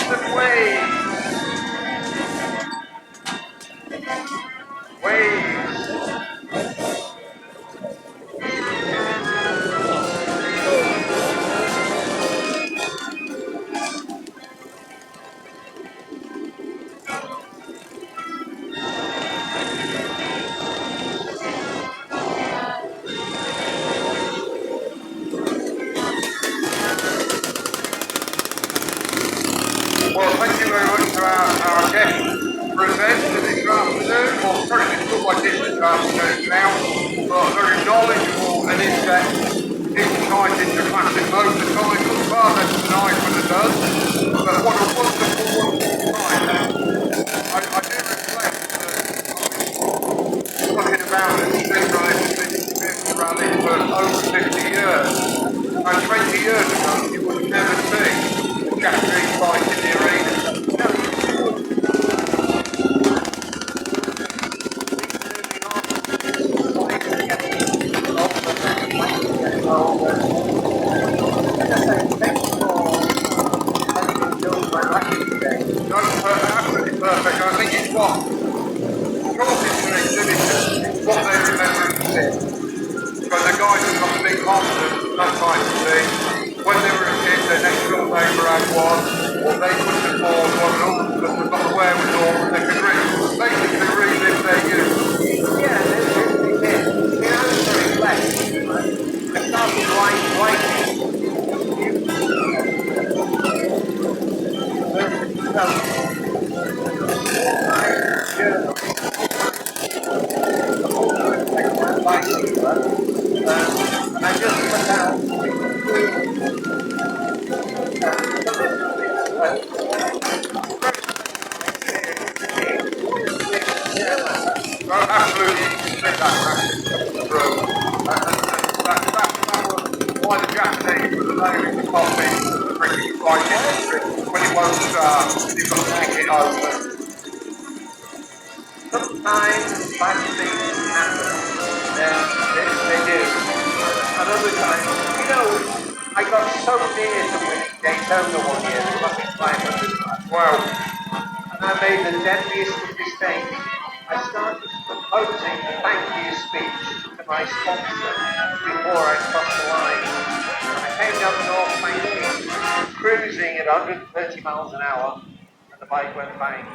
and waves. Waves. Well, thank you very much to our guest presenter this afternoon. Well, sorry, it looked like it this afternoon now, but very knowledgeable and in-depth insight into classic motorcycles. Far less than I could have done, but what a wonderful time. I do reflect that looking about at street rally for over 50 years, and 20 years ago you would never see Japanese bike in the arena. No, absolutely perfect. I think it's what talking to exhibitors, it's what they remember and see. Because the guys have got a big confidence, that kind of thing. When they were a kid, their next door neighbour had one, or they couldn't afford one, and all they've got the wherewithal, they could basically relive their youth. Yeah, they did. I was very blessed. I started writing. And I just put out Absolutely, you can see that through. That was why the Japanese were allowing the coffee drinking bike industry when it won't start, you've got to pick it over. sometimes bad things happen. They do. And other times, I got so near to winning Daytona one year, the fucking 500. Well, And I made the deadliest of mistakes. I started proposing a thank you speech to my sponsor before I crossed the line. I came down the North Bank, cruising at 130 miles an hour, and the bike went bang.